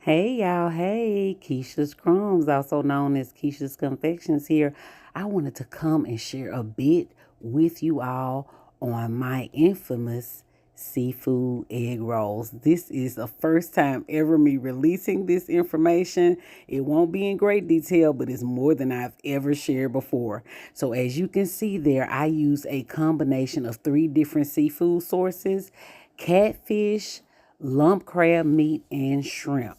Hey y'all, hey, Keisha's Crumbs, also known as Keisha's Confections here. I wanted to come and share a bit with you all on my infamous seafood egg rolls. This is the first time ever me releasing this information. It won't be in great detail, but it's more than I've ever shared before. So as you can see there, I use a combination of three different seafood sources: catfish, lump crab meat, and shrimp.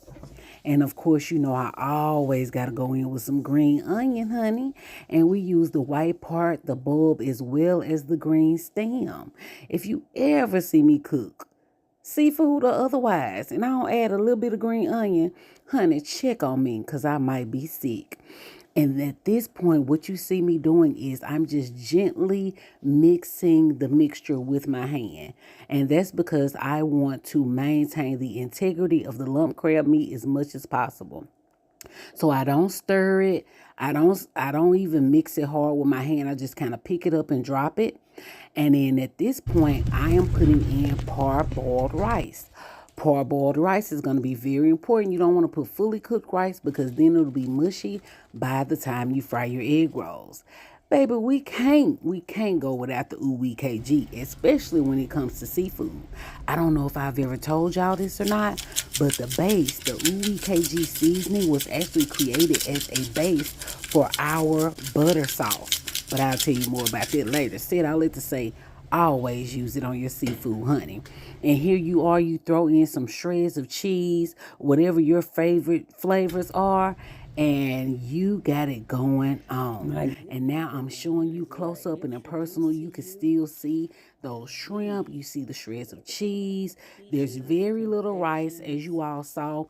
And of course, I always got to go in with some green onion, honey. And we use the white part, the bulb, as well as the green stem. If you ever see me cook, seafood or otherwise, and I don't add a little bit of green onion, honey, check on me because I might be sick. And at this point, what you see me doing is I'm just gently mixing the mixture with my hand. And that's because I want to maintain the integrity of the lump crab meat as much as possible. So I don't stir it. I don't even mix it hard with my hand. I just kind of pick it up and drop it. And then at this point, I am putting in parboiled rice. Parboiled rice is going to be very important. You don't want to put fully cooked rice because then it'll be mushy by the time you fry your egg rolls. Baby, we can't go without the Oooo-WeKG, especially when it comes to seafood. I don't know if I've ever told y'all this or not, but the Oooo-WeKG seasoning was actually created as a base for our butter sauce. But I'll tell you more about that later. Said I like to say, always use it on your seafood, honey. And here you are, you throw in some shreds of cheese, whatever your favorite flavors are, and you got it going on. And now I'm showing you close up and in personal. You can still see those shrimp. You see the shreds of cheese. There's very little rice, as you all saw.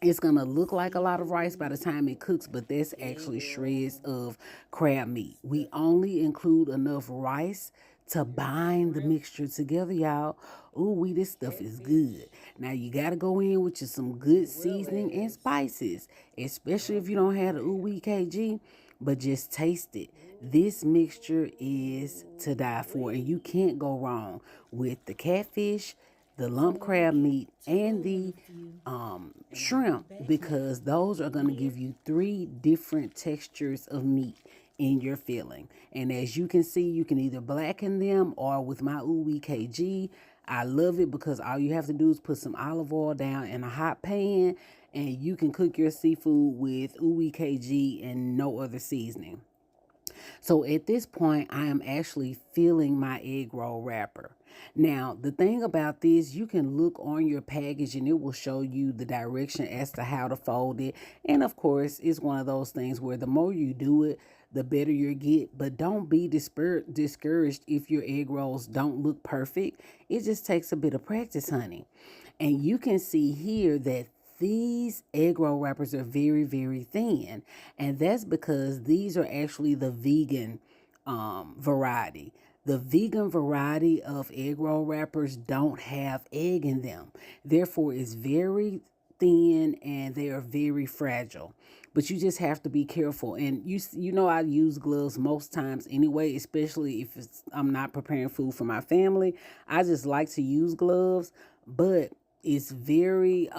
It's gonna look like a lot of rice by the time it cooks, but that's actually shreds of crab meat. We only include enough rice to bind the mixture together, y'all. Ooh, this stuff is good. Now you gotta go in with some good seasoning and spices, especially if you don't have the Oooo-WeKG, but just taste it. This mixture is to die for, and you can't go wrong with the catfish, the lump crab meat, and the shrimp, because those are going to give you three different textures of meat in your filling. And as you can see, you can either blacken them, or with my Oooo-WeKG, I love it because all you have to do is put some olive oil down in a hot pan, and you can cook your seafood with Oooo-WeKG and no other seasoning. So at this point, I am actually filling my egg roll wrapper. Now, the thing about this, you can look on your package and it will show you the direction as to how to fold it. And of course, it's one of those things where the more you do it, the better you get. But don't be discouraged if your egg rolls don't look perfect. It just takes a bit of practice, honey. And you can see here that these egg roll wrappers are very, very thin. And that's because these are actually the vegan variety. The vegan variety of egg roll wrappers don't have egg in them. Therefore, it's very thin and they are very fragile. But you just have to be careful. And I use gloves most times anyway, especially if I'm not preparing food for my family. I just like to use gloves, but it's very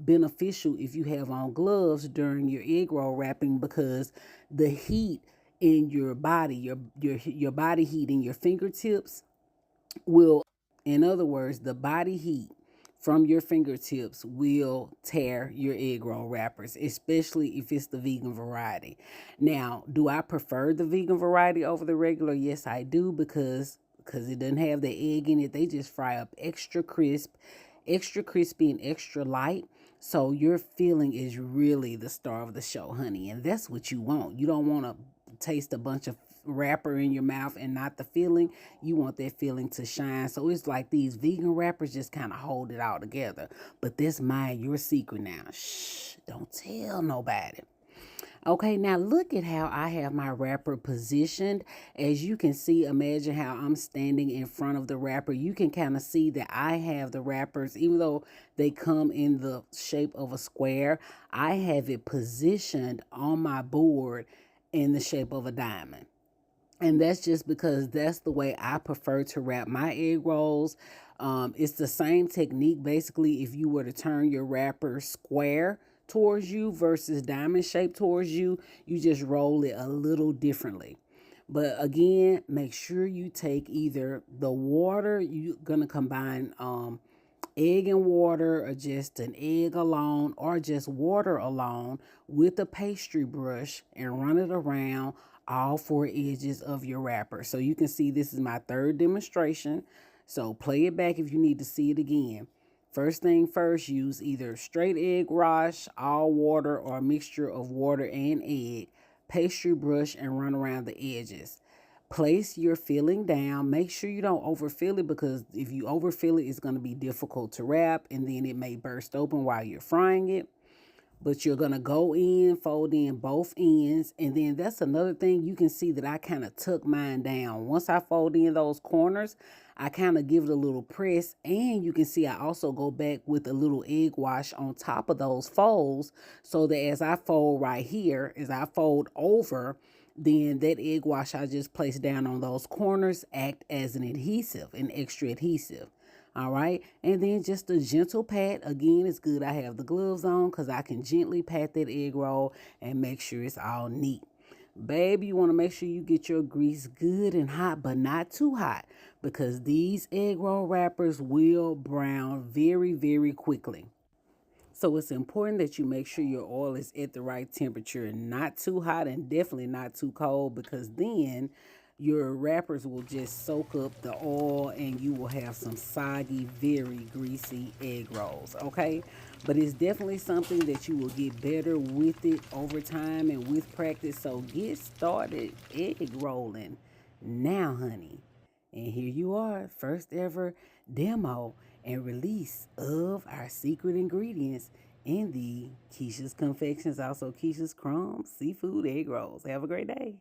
beneficial if you have on gloves during your egg roll wrapping, because the heat in your body, your body heat in your fingertips will, in other words, the body heat from your fingertips will tear your egg roll wrappers, especially if it's the vegan variety. Now, do I prefer the vegan variety over the regular? Yes, I do, because it doesn't have the egg in it. They just fry up extra crisp, extra crispy, and extra light. So your filling is really the star of the show, honey. And that's what you want. You don't want to taste a bunch of wrapper in your mouth and not the filling. You want that filling to shine. So it's like these vegan wrappers just kind of hold it all together. But this your secret now. Shh, don't tell nobody. Okay, now look at how I have my wrapper positioned. As you can see, imagine how I'm standing in front of the wrapper. You can kind of see that I have the wrappers, even though they come in the shape of a square, I have it positioned on my board in the shape of a diamond. And that's just because that's the way I prefer to wrap my egg rolls. It's the same technique basically if you were to turn your wrapper square towards you versus diamond shape towards you. You just roll it a little differently. But again, make sure you take either the water, you're going to combine egg and water, or just an egg alone, or just water alone with a pastry brush and run it around all four edges of your wrapper. So you can see this is my third demonstration. So play it back if you need to see it again. First thing first, use either straight egg wash, all water, or a mixture of water and egg, pastry brush, and run around the edges. Place your filling down. Make sure you don't overfill it, because if you overfill it, it's going to be difficult to wrap and then it may burst open while you're frying it. But you're going to go in, fold in both ends. And then that's another thing. You can see that I kind of tuck mine down. Once I fold in those corners, I kind of give it a little press. And you can see I also go back with a little egg wash on top of those folds, so that as I fold right here, as I fold over, then that egg wash I just placed down on those corners act as an adhesive, an extra adhesive. All right. And then just a gentle pat. Again, it's good I have the gloves on, because I can gently pat that egg roll and make sure it's all neat. Baby, you want to make sure you get your grease good and hot, but not too hot, because these egg roll wrappers will brown very, very quickly. So it's important that you make sure your oil is at the right temperature, not too hot and definitely not too cold, because then your wrappers will just soak up the oil and you will have some soggy, very greasy egg rolls, okay? But it's definitely something that you will get better with it over time and with practice. So get started egg rolling now, honey. And here you are, first ever demo and release of our secret ingredients in the Keisha's Confections, also Keisha's Crumbs Seafood Egg Rolls. Have a great day.